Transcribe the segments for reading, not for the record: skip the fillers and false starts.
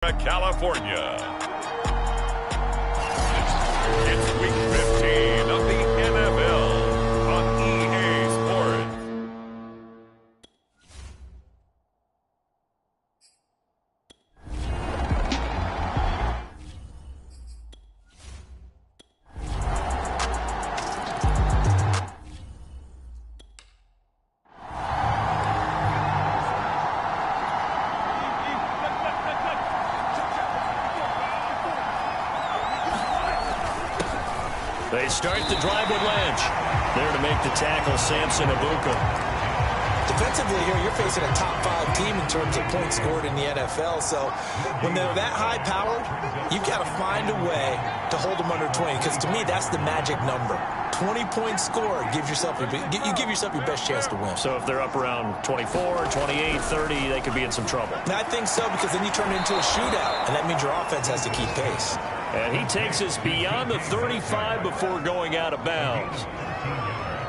California. It's week 15 of the NFL on EA Sports. They start the drive with Lynch. There to make the tackle, Samson Ebukam. Defensively here, you're facing a top-5 team in terms of points scored in the NFL. So when they're that high-powered, you've got to find a way to hold them under 20. Because to me, that's the magic number. 20-point score gives yourself you give yourself your best chance to win. So if they're up around 24, 28, 30, they could be in some trouble. And I think so, because then you turn it into a shootout, and that means your offense has to keep pace. And he takes us beyond the 35 before going out of bounds.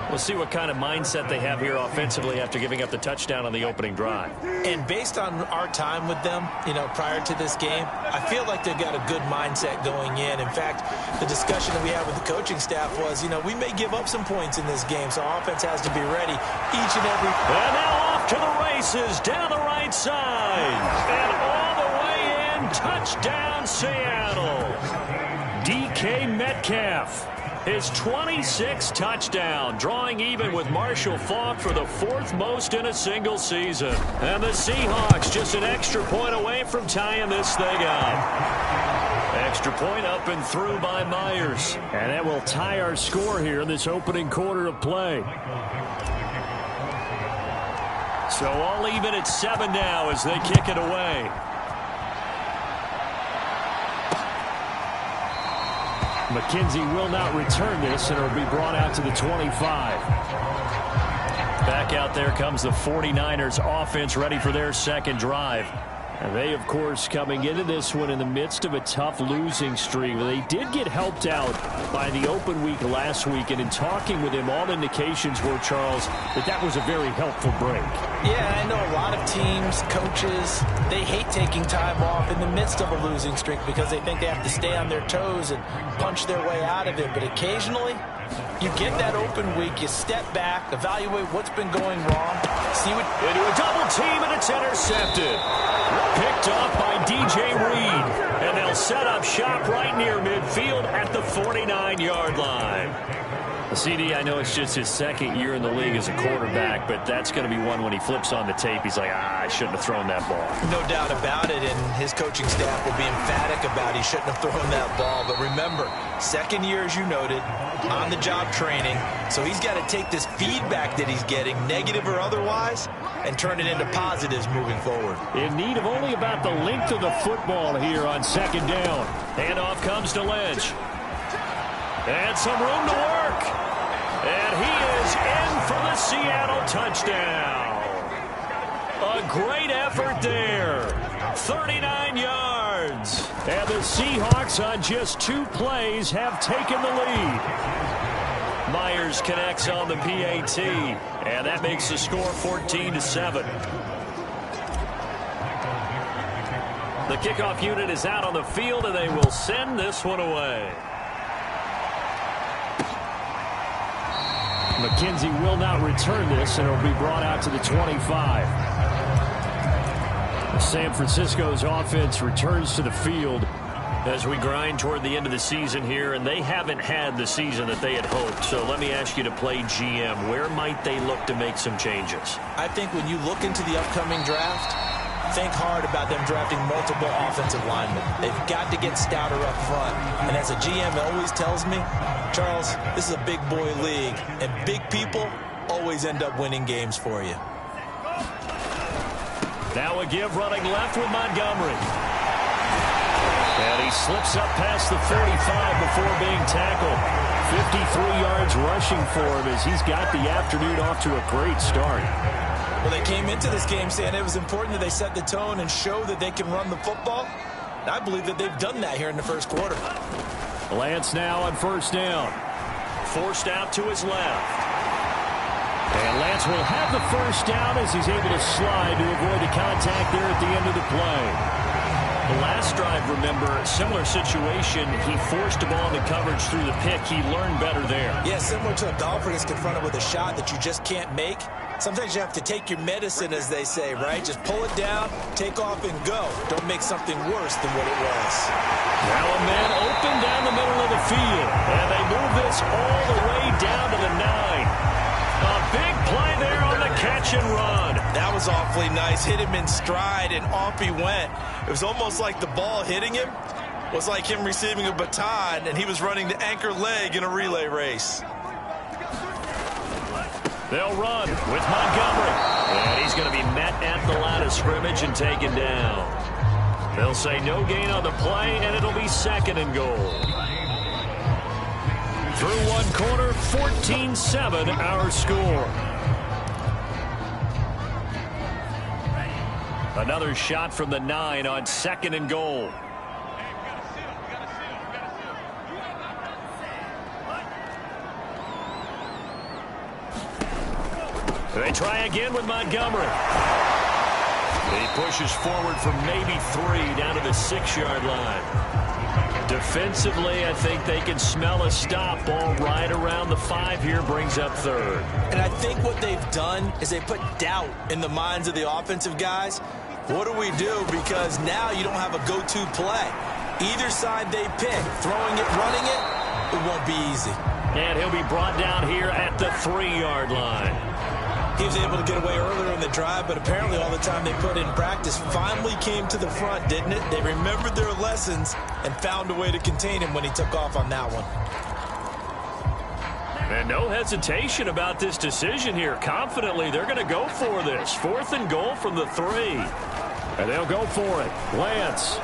We'll see what kind of mindset they have here offensively after giving up the touchdown on the opening drive. And based on our time with them, prior to this game, I feel like they've got a good mindset going in. In fact, the discussion that we had with the coaching staff was, we may give up some points in this game, so offense has to be ready each and every. And now off to the races down the right side. And all the way in, touchdown Seattle. DK Metcalf. His 26th touchdown, drawing even with Marshall Faulk for the 4th most in a single season. And the Seahawks just an extra point away from tying this thing up. Extra point up and through by Myers. And that will tie our score here in this opening quarter of play. So all even at 7 now as they kick it away. McKenzie will not return this, and it will be brought out to the 25. Back out there comes the 49ers offense, ready for their second drive. And they, of course, coming into this one in the midst of a tough losing streak. They did get helped out by the open week last week, and in talking with him, all indications were, Charles, that was a very helpful break. Yeah, I know a lot of teams, coaches, they hate taking time off in the midst of a losing streak because they think they have to stay on their toes and punch their way out of it. But occasionally, you get that open week, you step back, evaluate what's been going wrong, see what. Into a double team, and it's intercepted. Picked off by DJ Reed. And they'll set up shop right near midfield at the 49-yard line. CD, I know it's just his second year in the league as a quarterback, but that's going to be one when he flips on the tape. He's like, I shouldn't have thrown that ball. No doubt about it, and his coaching staff will be emphatic about he shouldn't have thrown that ball. But remember, second year, as you noted, on-the-job training, so he's got to take this feedback that he's getting, negative or otherwise, and turn it into positives moving forward. In need of only about the length of the football here on second down. Handoff comes to Lynch. And some room to work. And he is in for the Seattle touchdown. A great effort there. 39 yards. And the Seahawks on just 2 plays have taken the lead. Myers connects on the PAT. And that makes the score 14-7. The kickoff unit is out on the field, and they will send this one away. McKenzie will not return this, and it will be brought out to the 25. San Francisco's offense returns to the field as we grind toward the end of the season here, and they haven't had the season that they had hoped. So let me ask you to play GM. Where might they look to make some changes? I think when you look into the upcoming draft, think hard about them drafting multiple offensive linemen. They've got to get stouter up front. And as a GM always tells me, Charles, this is a big boy league, and big people always end up winning games for you. Now a give running left with Montgomery. And he slips up past the 45 before being tackled. 53 yards rushing for him as he's got the afternoon off to a great start. Well, they came into this game saying it was important that they set the tone and show that they can run the football. I believe that they've done that here in the first quarter. Lance now on first down. Forced out to his left. And Lance will have the first down as he's able to slide to avoid the contact there at the end of the play. The last drive, remember, similar situation. He forced a ball into coverage through the pick. He learned better there. Yeah, similar to a golfer that's confronted with a shot that you just can't make. Sometimes you have to take your medicine, as they say, right? Just pull it down, take off, and go. Don't make something worse than what it was. Now a man open down the middle of the field. And they move this all the way down to the 9. A big play there on the catch and run. That was awfully nice. Hit him in stride, and off he went. It was almost like the ball hitting him was like him receiving a baton, and he was running the anchor leg in a relay race. They'll run with Montgomery. And he's going to be met at the line of scrimmage and taken down. They'll say no gain on the play, and it'll be 2nd and goal. Through one quarter, 14-7 our score. Another shot from the 9 on 2nd and goal. They try again with Montgomery. He pushes forward from maybe 3 down to the 6-yard line. Defensively, I think they can smell a stop. Ball right around the 5 here, brings up 3rd. And I think what they've done is they put doubt in the minds of the offensive guys. What do we do? Because now you don't have a go-to play. Either side they pick, throwing it, running it, it won't be easy. And he'll be brought down here at the 3-yard line. He was able to get away earlier in the drive, but apparently all the time they put in practice finally came to the front, didn't it? They remembered their lessons and found a way to contain him when he took off on that one. And no hesitation about this decision here. Confidently, they're going to go for this. 4th and goal from the 3. And they'll go for it. Lance.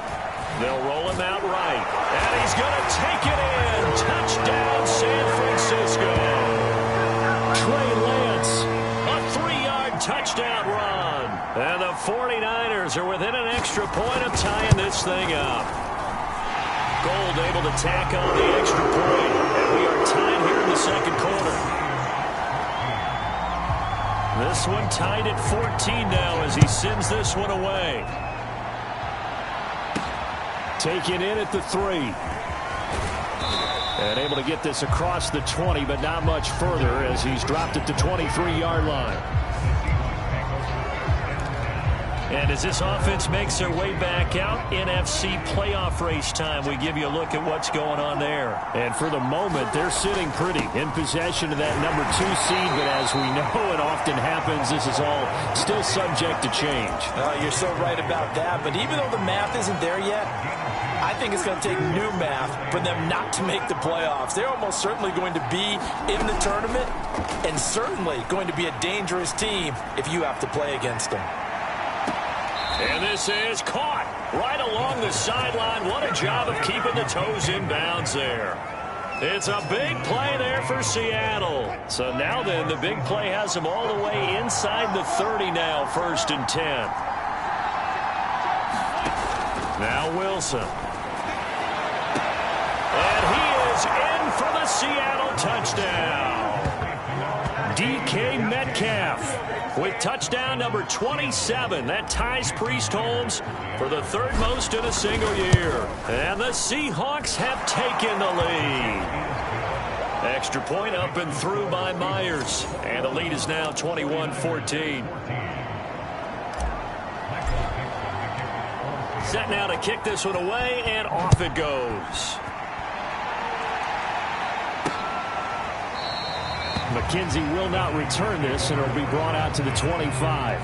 They'll roll him out right. And he's going to take it in. Touchdown, San Francisco. Trey Lance. A 3-yard touchdown run. And the 49ers are within an extra point of tying this thing up. Gold able to tack on the extra point. And we are tied here in the 2nd quarter. This one tied at 14 now as he sends this one away. Taken in at the 3. And able to get this across the 20, but not much further as he's dropped at the 23-yard line. And as this offense makes their way back out, NFC playoff race time, we give you a look at what's going on there. And for the moment, they're sitting pretty in possession of that number 2 seed. But as we know, it often happens, this is all still subject to change. You're so right about that. But even though the math isn't there yet, I think it's going to take new math for them not to make the playoffs. They're almost certainly going to be in the tournament and certainly going to be a dangerous team if you have to play against them. And this is caught right along the sideline. What a job of keeping the toes in bounds there. It's a big play there for Seattle. So now then, the big play has them all the way inside the 30 now, 1st and 10. Now Wilson. And he is in for the Seattle touchdown. DK Metcalf with touchdown number 27. That ties Priest Holmes for the 3rd most in a single year. And the Seahawks have taken the lead. Extra point up and through by Myers. And the lead is now 21-14. Set now to kick this one away, and off it goes. McKenzie will not return this, and it'll be brought out to the 25.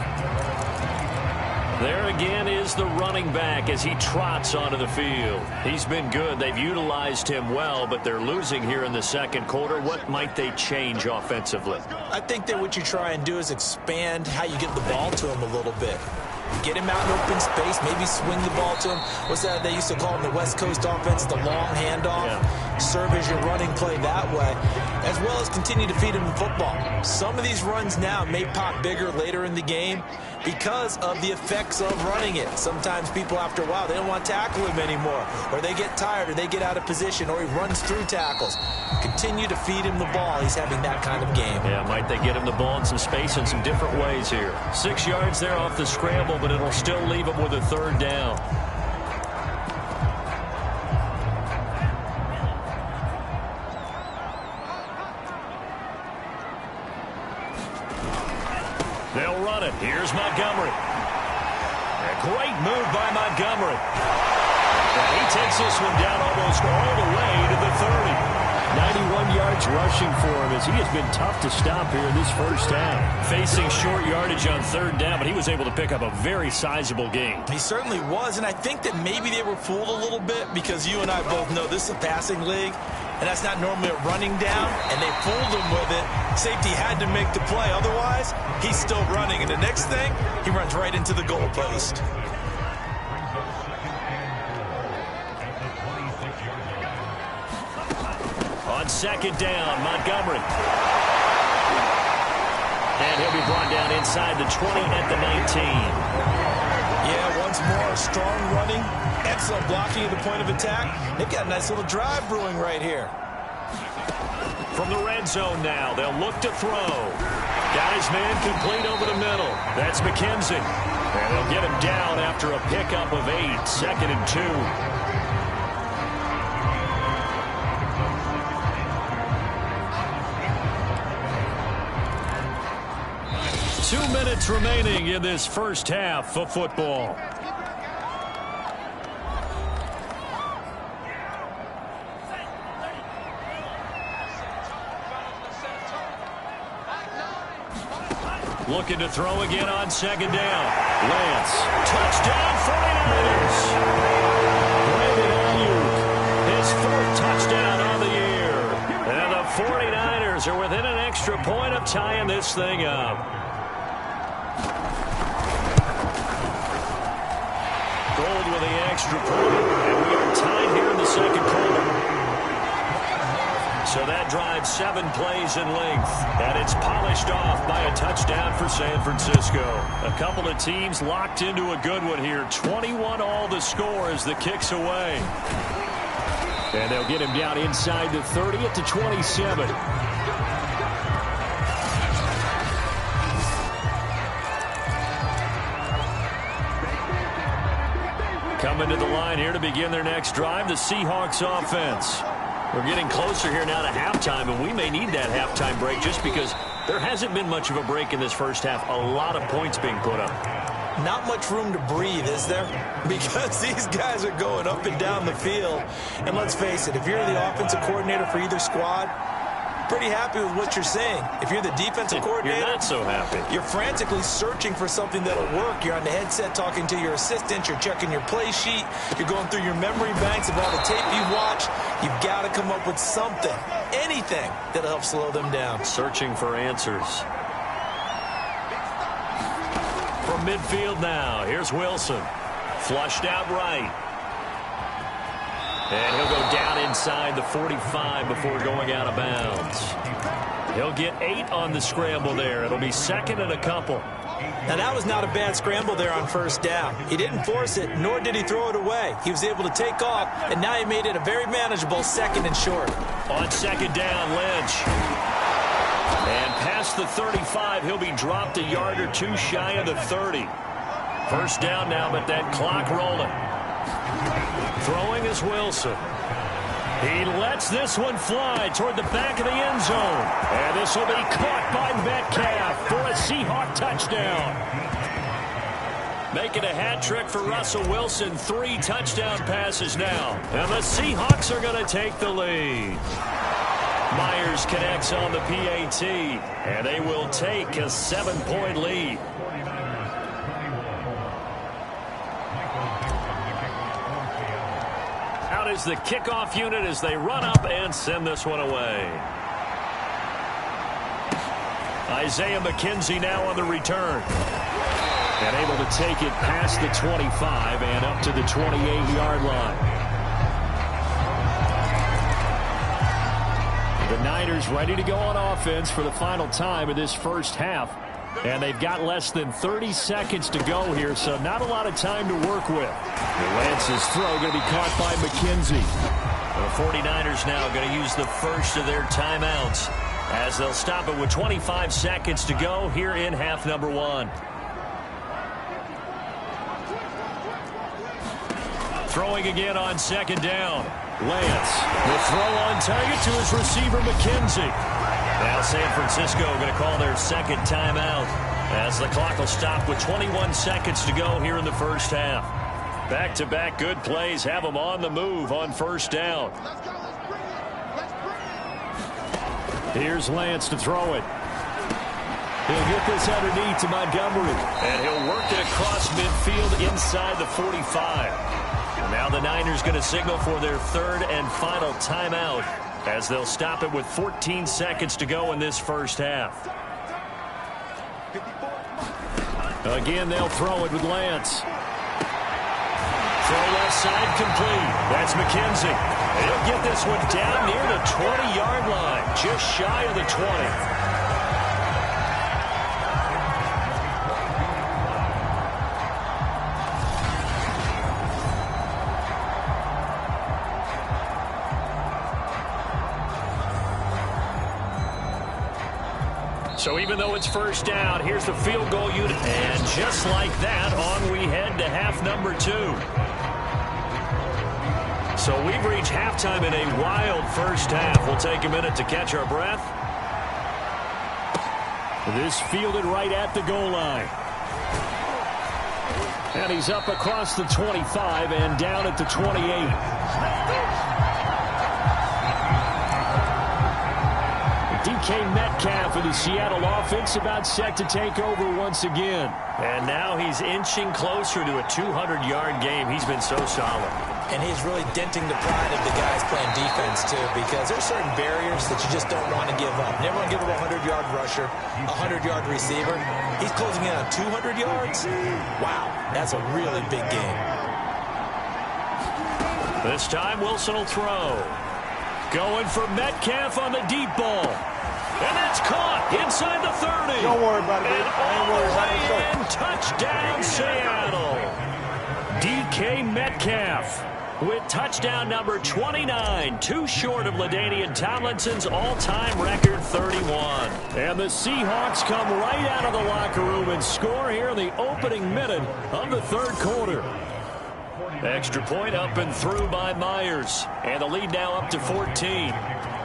There again is the running back as he trots onto the field. He's been good. They've utilized him well, but they're losing here in the 2nd quarter. What might they change offensively? I think that what you try and do is expand how you get the ball to him a little bit. Get him out in open space, maybe swing the ball to him. What's that they used to call in the West Coast offense, the long handoff? Yeah. Serve as your running play that way, as well as continue to feed him the football. Some of these runs now may pop bigger later in the game because of the effects of running it. Sometimes people, after a while, they don't want to tackle him anymore, or they get tired, or they get out of position, or he runs through tackles. Continue to feed him the ball. He's having that kind of game. Yeah, might they get him the ball in some space in some different ways here. 6 yards there off the scramble, but it'll still leave him with a 3rd down. run it. Here's Montgomery. A great move by Montgomery. And he takes this one down almost all the way to the 30. 91 yards rushing for him as he has been tough to stop here in this first half. Facing short yardage on third down, but he was able to pick up a very sizable gain. He certainly was, and I think that maybe they were fooled a little bit because you and I both know this is a passing league, and that's not normally a running down, and they fooled him with it. Safety had to make the play. Otherwise, he's still running, and the next thing, he runs right into the goalpost. On second down, Montgomery. And he'll be brought down inside the 20 at the 19. Yeah, once more, strong running, excellent blocking at the point of attack. They've got a nice little drive brewing right here. From the red zone now, they'll look to throw. Got his man complete over the middle. That's McKenzie. And they'll get him down after a pickup of 8, 2nd and 2. 2 minutes remaining in this first half of football. Looking to throw again on second down. Lance. Touchdown 49ers. Brandon Ayuk. His 4th touchdown on the year. And the 49ers are within an extra point of tying this thing up. Gold with the extra point. And we are tied here in the second quarter. So that drives 7 plays in length, and it's polished off by a touchdown for San Francisco. A couple of teams locked into a good one here. 21 all the score as the kick's away. And they'll get him down inside the 30 at the 27. Coming to the line here to begin their next drive, the Seahawks offense. We're getting closer here now to halftime, and we may need that halftime break just because there hasn't been much of a break in this first half. A lot of points being put up. Not much room to breathe, is there? Because these guys are going up and down the field. And let's face it, if you're the offensive coordinator for either squad, pretty happy with what you're seeing. If you're the defensive coordinator, you're not so happy. You're frantically searching for something that'll work. You're on the headset talking to your assistant. You're checking your play sheet. You're going through your memory banks of all the tape you've watched. You've got to come up with something, anything that'll help slow them down. Searching for answers. From midfield now, here's Wilson. Flushed out right. And he'll go down inside the 45 before going out of bounds. He'll get 8 on the scramble there. It'll be 2nd and a couple. Now, that was not a bad scramble there on first down. He didn't force it, nor did he throw it away. He was able to take off, and now he made it a very manageable 2nd and short. On second down, Lynch. And past the 35, he'll be dropped a yard or 2 shy of the 30. First down now, but that clock rolling. Throwing is Wilson. He lets this one fly toward the back of the end zone. And this will be caught by Metcalf for a Seahawk touchdown. Making a hat trick for Russell Wilson. 3 touchdown passes now. And the Seahawks are going to take the lead. Myers connects on the PAT. And they will take a 7-point lead. Is the kickoff unit as they run up and send this one away. Isaiah McKenzie now on the return. And able to take it past the 25 and up to the 28-yard line. The Niners ready to go on offense for the final time of this first half. And they've got less than 30 seconds to go here, so not a lot of time to work with. Lance's throw going to be caught by McKenzie. The 49ers now going to use the first of their timeouts as they'll stop it with 25 seconds to go here in half number 1. Throwing again on second down. Lance, the throw on target to his receiver, McKenzie. Now San Francisco going to call their second timeout As the clock will stop with 21 seconds to go here in the first half. Back-to-back good plays have them on the move on first down. Here's Lance to throw it. He'll get this underneath to Montgomery. And he'll work it across midfield inside the 45. And now the Niners going to signal for their third and final timeout as they'll stop it with 14 seconds to go in this first half. Again, they'll throw it with Lance. Throw left side complete. That's McKenzie. He'll get this one down near the 20-yard line, just shy of the 20. So even though it's first down, here's the field goal unit. And just like that, on we head to half number 2. So we've reached halftime in a wild first half. We'll take a minute to catch our breath. This fielded right at the goal line. And he's up across the 25 and down at the 28. DK Metcalf of the Seattle offense about set to take over once again. And now he's inching closer to a 200-yard game. He's been so solid. And he's really denting the pride of the guys playing defense, too, because there's certain barriers that you just don't want to give up. Never want to give up a 100-yard rusher, a 100-yard receiver. He's closing in on 200 yards. Wow, that's a really big game. This time, Wilson will throw. Going for Metcalf on the deep ball. And that's caught inside the 30. Don't worry about it. And all the way in, touchdown Seattle. DK Metcalf with touchdown number 29, too short of LaDainian Tomlinson's all-time record 31. And the Seahawks come right out of the locker room and score here in the opening minute of the third quarter. Extra point up and through by Myers. And the lead now up to 14.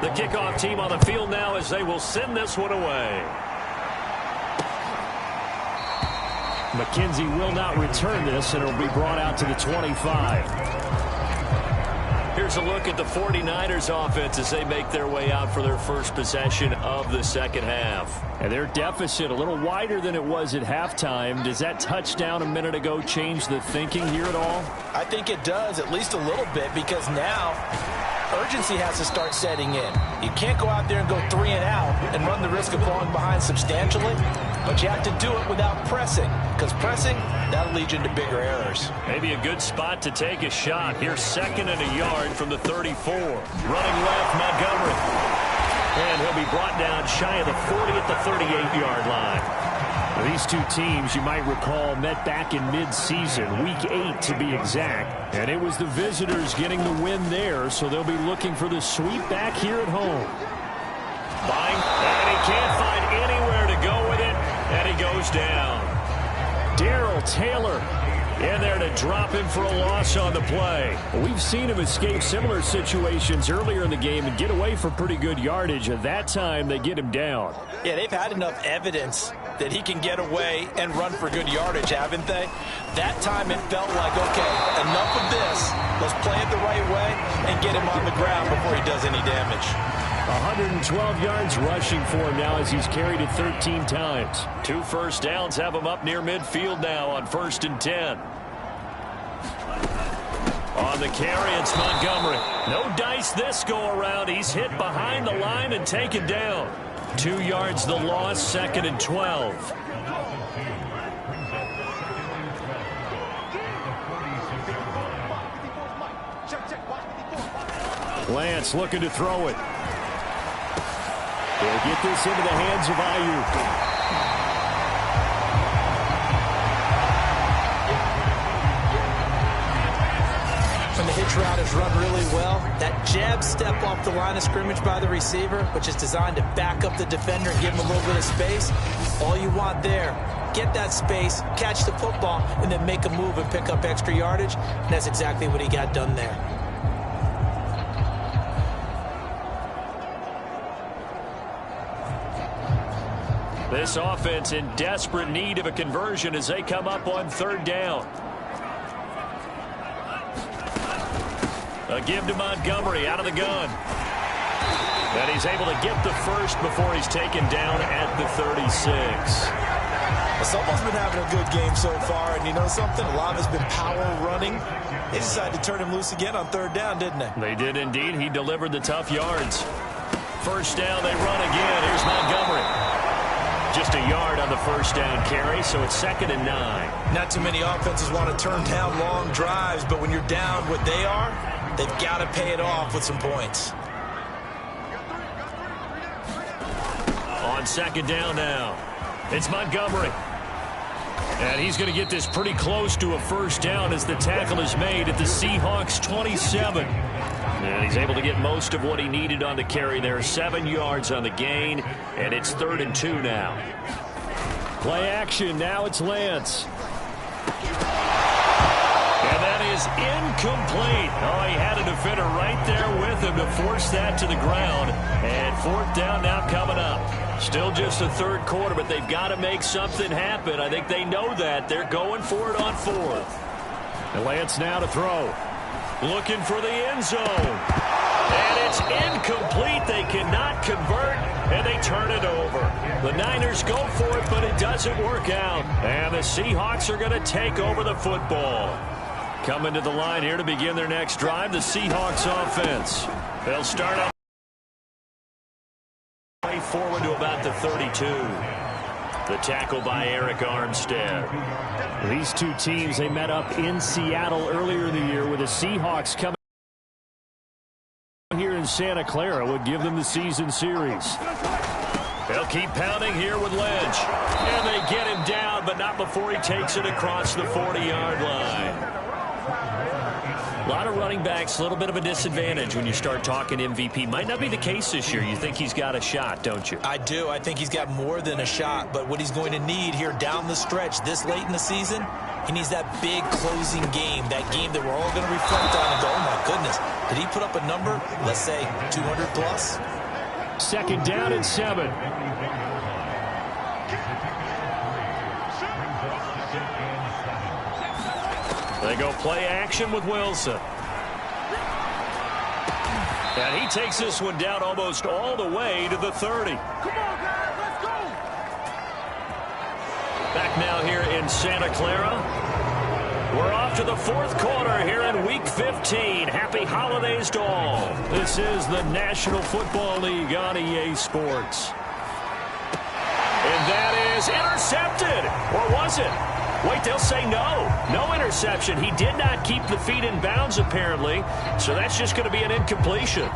The kickoff team on the field now as they will send this one away. McKenzie will not return this, and it'll be brought out to the 25. Here's a look at the 49ers offense as they make their way out for their first possession of the second half. And their deficit a little wider than it was at halftime. Does that touchdown a minute ago change the thinking here at all? I think it does, at least a little bit, because now urgency has to start setting in. You can't go out there and go 3 and out and run the risk of falling behind substantially, but you have to do it without pressing, because pressing, that'll lead you into bigger errors. Maybe a good spot to take a shot. Here's 2nd and a yard from the 34. Running left, Montgomery. And he'll be brought down shy of the 40 at the 38-yard line. These two teams, you might recall, met back in mid-season, week 8 to be exact. And it was the visitors getting the win there, so they'll be looking for the sweep back here at home. And he can't find anywhere to go with it, and he goes down. Darrell Taylor in there to drop him for a loss on the play. We've seen him escape similar situations earlier in the game and get away for pretty good yardage. At that time, they get him down. Yeah, they've had enough evidence that he can get away and run for good yardage, haven't they? That time it felt like, okay, enough of this. Let's play it the right way and get him on the ground before he does any damage. 112 yards rushing for him now as he's carried it 13 times. 2 first downs have him up near midfield now on 1st and 10. On the carry, it's Montgomery. No dice this go around. He's hit behind the line and taken down. 2 yards the loss, 2nd and 12. Lance looking to throw it. They'll get this into the hands of Ayuk. When the hitch route is run really well, that jab step off the line of scrimmage by the receiver, which is designed to back up the defender and give him a little bit of space, all you want there, get that space, catch the football, and then make a move and pick up extra yardage. And that's exactly what he got done there. This offense in desperate need of a conversion as they come up on third down. A give to Montgomery out of the gun. And he's able to get the first before he's taken down at the 36. Someone's been having a good game so far, and you know something? A lot of it's been power running. They decided to turn him loose again on third down, didn't they? They did indeed. He delivered the tough yards. First down, they run again. Here's Montgomery. Just a yard on the first down carry, so it's 2nd and 9. Not too many offenses want to turn down long drives, but when you're down what they are, they've got to pay it off with some points. On 2nd down now, it's Montgomery. And he's going to get this pretty close to a first down as the tackle is made at the Seahawks 27. And he's able to get most of what he needed on the carry there. 7 yards on the gain, and it's 3rd and 2 now. Play action. Now it's Lance. And that is incomplete. Oh, he had a defender right there with him to force that to the ground. And 4th down now coming up. Still just the third quarter, but they've got to make something happen. I think they know that. They're going for it on 4th. And Lance now to throw. Looking for the end zone. And it's incomplete. They cannot convert, and they turn it over. The Niners go for it, but it doesn't work out. And the Seahawks are going to take over the football. Coming to the line here to begin their next drive, the Seahawks offense. They'll start up. Forward to about the 32. The tackle by Eric Armstead. These two teams, they met up in Seattle earlier in the year with the Seahawks coming here in Santa Clara would give them the season series. They'll keep pounding here with Lynch. And they get him down, but not before he takes it across the 40-yard line. A lot of running backs, a little bit of a disadvantage when you start talking MVP. Might not be the case this year. You think he's got a shot, don't you? I do. I think he's got more than a shot. But what he's going to need here down the stretch this late in the season, he needs that big closing game, that game that we're all going to reflect on and go, oh, my goodness, did he put up a number, let's say, 200 plus? 2nd down and 7. They go play action with Wilson. And he takes this one down almost all the way to the 30. Come on, guys, let's go. Back now here in Santa Clara. We're off to the 4th quarter here in Week 15. Happy holidays to all. This is the National Football League on EA Sports. And that is intercepted. Or was it? Wait, they'll say no. No interception. He did not keep the feet in bounds, apparently. So that's just going to be an incompletion.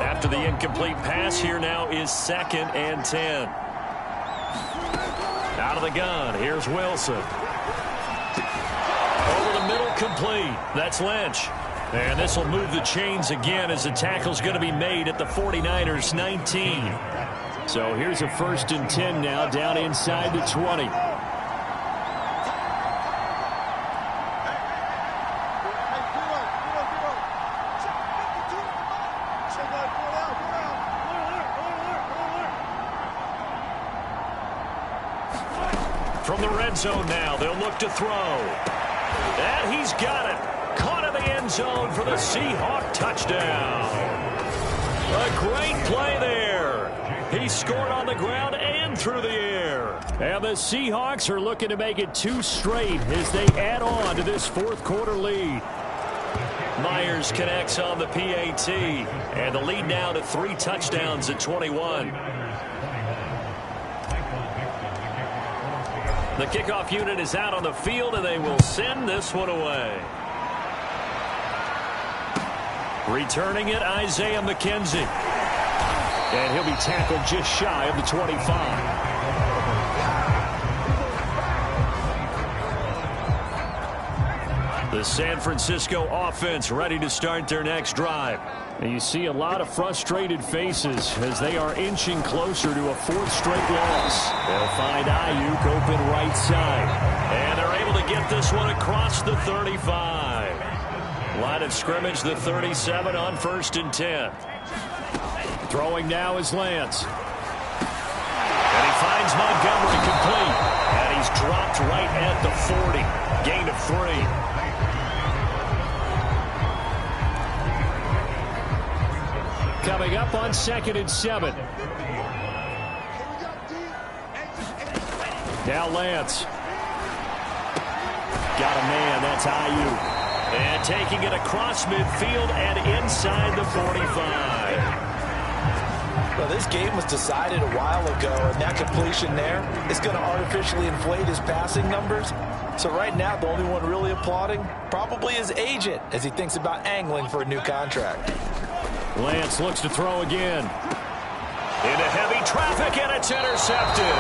After the incomplete pass, here now is 2nd and 10. Out of the gun, here's Wilson. Over the middle, complete. That's Lynch. And this will move the chains again as the tackle's going to be made at the 49ers 19. So here's a 1st and 10 now down inside the 20. From the red zone now, they'll look to throw. And he's got it. Caught in the end zone for the Seahawk touchdown. A great play there. He scored on the ground and through the air. And the Seahawks are looking to make it 2 straight as they add on to this 4th quarter lead. Myers connects on the PAT. And the lead now to 3 touchdowns at 21. The kickoff unit is out on the field, and they will send this one away. Returning it, Isaiah McKenzie. And he'll be tackled just shy of the 25. The San Francisco offense ready to start their next drive. And you see a lot of frustrated faces as they are inching closer to a fourth straight loss. They'll find Ayuk open right side. And they're able to get this one across the 35. Line of scrimmage, the 37 on 1st and 10. Throwing now is Lance. And he finds Montgomery complete. And he's dropped right at the 40. Gain of 3. Coming up on 2nd and 7. Now Lance. Got a man. That's Ayuk. And taking it across midfield and inside the 45. Well, this game was decided a while ago, and that completion there is going to artificially inflate his passing numbers. So right now, the only one really applauding probably his agent as he thinks about angling for a new contract. Lance looks to throw again. Into heavy traffic, and it's intercepted.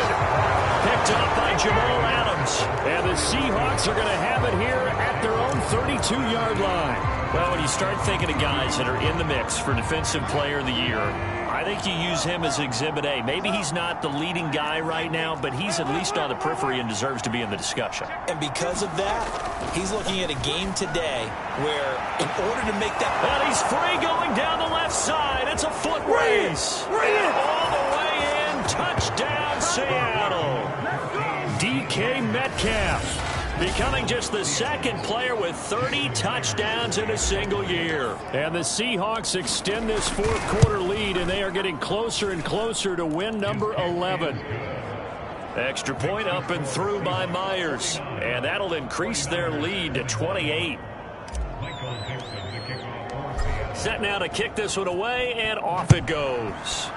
Picked up by Jamal Adams. And the Seahawks are going to have it here at their own 32-yard line. Well, when you start thinking of guys that are in the mix for Defensive Player of the Year, I think you use him as Exhibit A. Maybe he's not the leading guy right now, but he's at least on the periphery and deserves to be in the discussion. And because of that, he's looking at a game today where in order to make that... And he's free going down the left side. It's a foot race. And all the way in. Touchdown, Seattle. DK Metcalf becoming just the second player with 30 touchdowns in a single year. And the Seahawks extend this fourth quarter lead, and they are getting closer and closer to win number 11. Extra point up and through by Myers. And that'll increase their lead to 28. Set now to kick this one away, and off it goes.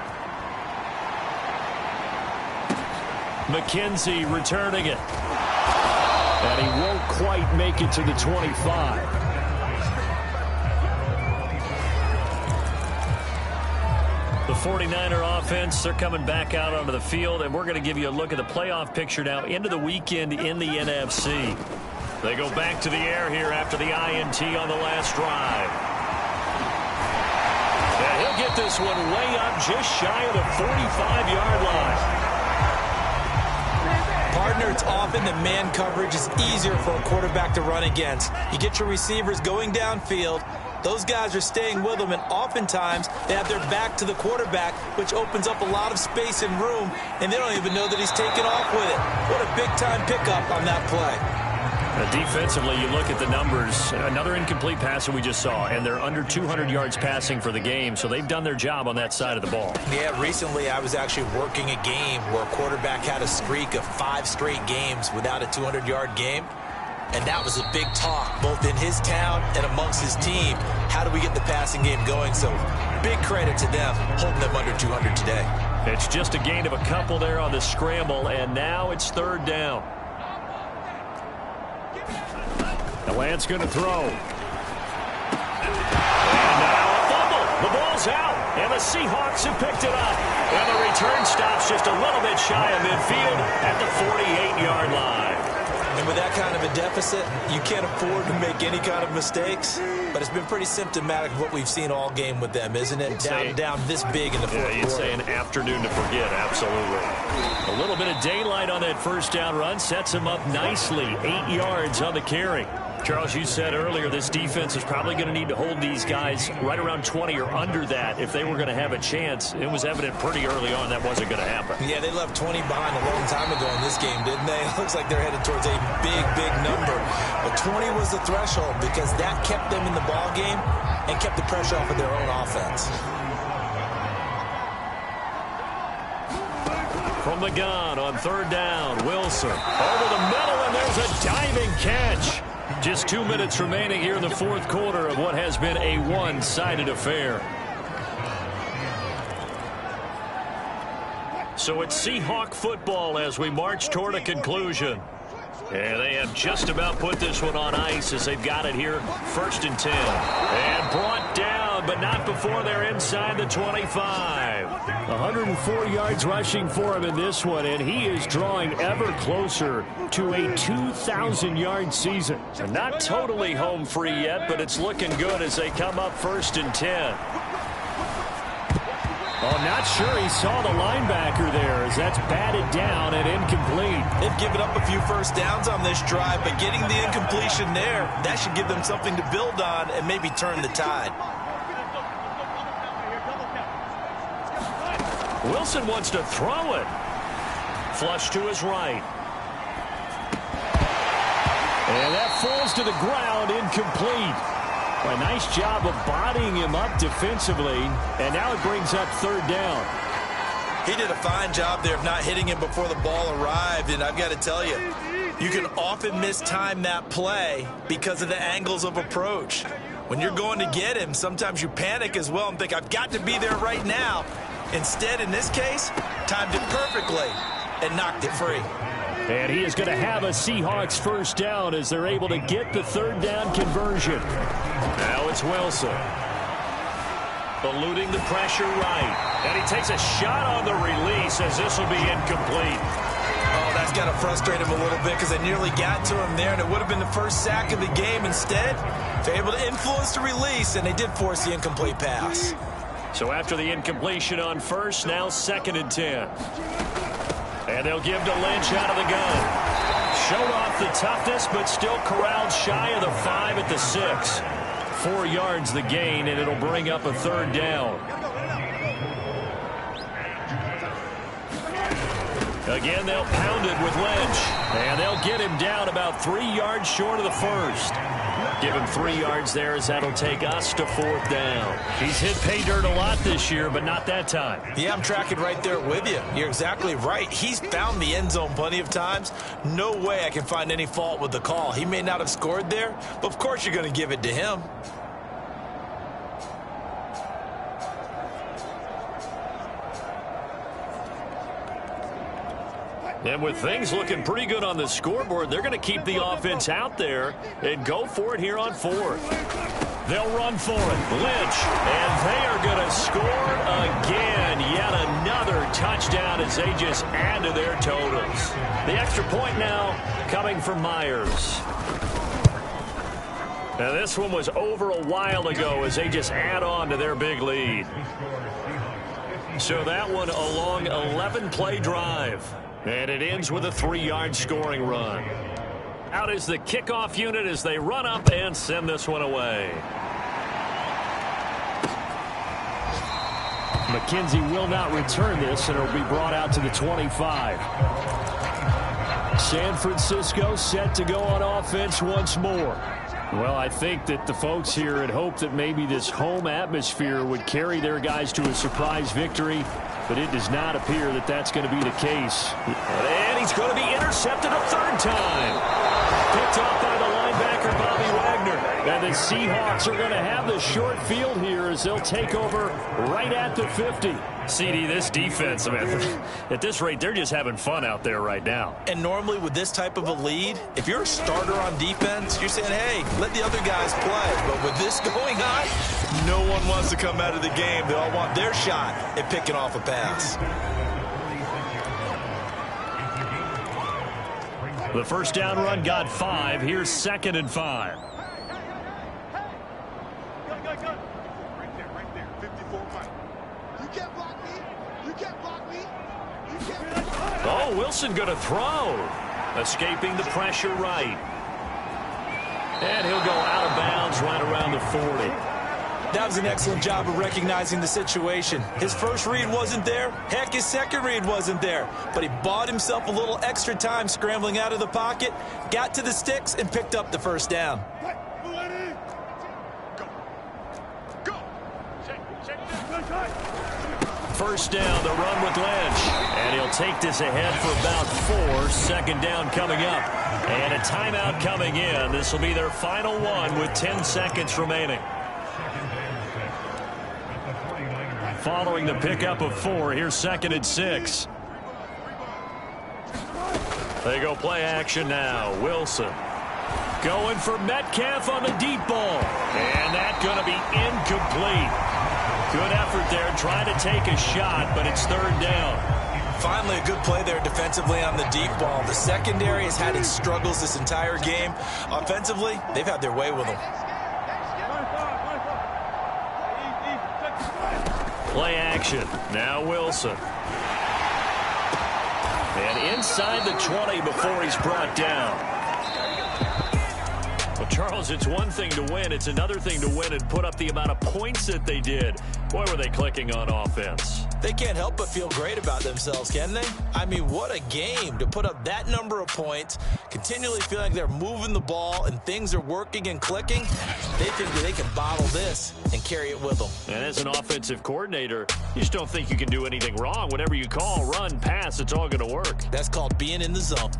McKenzie returning it. And he won't quite make it to the 25. The 49er offense, they're coming back out onto the field, and we're going to give you a look at the playoff picture now into the weekend in the NFC. They go back to the air here after the INT on the last drive. And he'll get this one way up just shy of the 45-yard line. Partner, it's often that man coverage is easier for a quarterback to run against. You get your receivers going downfield. Those guys are staying with them, and oftentimes they have their back to the quarterback, which opens up a lot of space and room, and they don't even know that he's taken off with it. What a big-time pickup on that play. Defensively, you look at the numbers. Another incomplete pass that we just saw, and they're under 200 yards passing for the game, so they've done their job on that side of the ball. Yeah, recently I was actually working a game where a quarterback had a streak of 5 straight games without a 200-yard game, and that was a big talk, both in his town and amongst his team. How do we get the passing game going? So big credit to them, holding them under 200 today. It's just a gain of a couple there on the scramble, and now it's 3rd down. Lance going to throw. And now a fumble. The ball's out, and the Seahawks have picked it up. And the return stops just a little bit shy of midfield at the 48-yard line. And with that kind of a deficit, you can't afford to make any kind of mistakes. But it's been pretty symptomatic of what we've seen all game with them, isn't it? Down this big in the fourth quarter. You'd say an afternoon to forget, absolutely. A little bit of daylight on that first down run sets him up nicely. 8 yards on the carry. Charles, you said earlier this defense is probably going to need to hold these guys right around 20 or under that if they were going to have a chance. It was evident pretty early on that wasn't going to happen. Yeah, they left 20 behind a long time ago in this game, didn't they? It looks like they're headed towards a big, big number. But 20 was the threshold because that kept them in the ball game and kept the pressure off of their own offense. From the gun on 3rd down, Wilson over the middle, and there's a diving catch. Just 2 minutes remaining here in the fourth quarter of what has been a one-sided affair. So it's Seahawk football as we march toward a conclusion. And they have just about put this one on ice as they've got it here, 1st and 10. And brought down, but not before they're inside the 25. 104 yards rushing for him in this one, and he is drawing ever closer to a 2,000-yard season. Not totally home free yet, but it's looking good as they come up 1st and 10. Oh, not sure he saw the linebacker there as that's batted down and incomplete. They've given up a few first downs on this drive, but getting the incompletion there, that should give them something to build on and maybe turn the tide. Wilson wants to throw it. Flush to his right. And that falls to the ground, incomplete. A nice job of bodying him up defensively, and now it brings up third down. He did a fine job there of not hitting him before the ball arrived, and I've got to tell you, you can often mistime that play because of the angles of approach. When you're going to get him, sometimes you panic as well and think, I've got to be there right now. Instead, in this case, timed it perfectly and knocked it free. And he is going to have a Seahawks first down as they're able to get the third down conversion. Now it's Wilson. Eluding the pressure right. And he takes a shot on the release as this will be incomplete. Oh, that's got to frustrate him a little bit because they nearly got to him there, and it would have been the first sack of the game. Instead, they're able to influence the release, and they did force the incomplete pass. So after the incompletion on first, now 2nd and 10. And they'll give to Lynch out of the gun. Showed off the toughness, but still corralled shy of the 5 at the 6. 4 yards the gain, and it'll bring up a third down. Again, they'll pound it with Lynch. And they'll get him down about 3 yards short of the first. Give him 3 yards there as that'll take us to 4th down. He's hit pay dirt a lot this year, but not that time. Yeah, I'm tracking right there with you. You're exactly right. He's found the end zone plenty of times. No way I can find any fault with the call. He may not have scored there, but of course you're going to give it to him. And with things looking pretty good on the scoreboard, they're going to keep the offense out there and go for it here on 4th. They'll run for it. Lynch, and they are going to score again. Yet another touchdown as they just add to their totals. The extra point now coming from Myers. Now this one was over a while ago as they just add on to their big lead. So that one a long 11-play drive. And it ends with a 3-yard scoring run. Out is the kickoff unit as they run up and send this one away. McKenzie will not return this, and it will be brought out to the 25. San Francisco set to go on offense once more. Well, I think that the folks here had hoped that maybe this home atmosphere would carry their guys to a surprise victory, but it does not appear that that's going to be the case. And he's going to be intercepted a third time. Picked off by the linebacker, Bobby Wagner. And the Seahawks are going to have the short field here as they'll take over right at the 50. CD, this defense, I mean, at this rate, they're just having fun out there right now. And normally with this type of a lead, if you're a starter on defense, you're saying, hey, let the other guys play. But with this going on, no one wants to come out of the game. They all want their shot at picking off a pass. The first down run got 5. Here's 2nd and 5. Oh, Wilson going to throw. Escaping the pressure right. And he'll go out of bounds right around the 40. That was an excellent job of recognizing the situation. His first read wasn't there. Heck, his second read wasn't there. But he bought himself a little extra time scrambling out of the pocket, got to the sticks, and picked up the first down. First down, the run with Lynch. And he'll take this ahead for about 4. 2nd down coming up. And a timeout coming in. This will be their final one with 10 seconds remaining. Following the pickup of 4, here's 2nd and 6. They go play action now. Wilson going for Metcalf on the deep ball. And that's going to be incomplete. Good effort there, trying to take a shot, but it's 3rd down. Finally, a good play there defensively on the deep ball. The secondary has had its struggles this entire game. Offensively, they've had their way with them. Play action. Now Wilson. And inside the 20 before he's brought down. Well, Charles, it's one thing to win. It's another thing to win and put up the amount of points that they did. Boy, were they clicking on offense. They can't help but feel great about themselves, can they? I mean, what a game to put up that number of points, continually feeling like they're moving the ball and things are working and clicking. They think that they can bottle this and carry it with them. And as an offensive coordinator, you just don't think you can do anything wrong. Whatever you call, run, pass, it's all going to work. That's called being in the zone.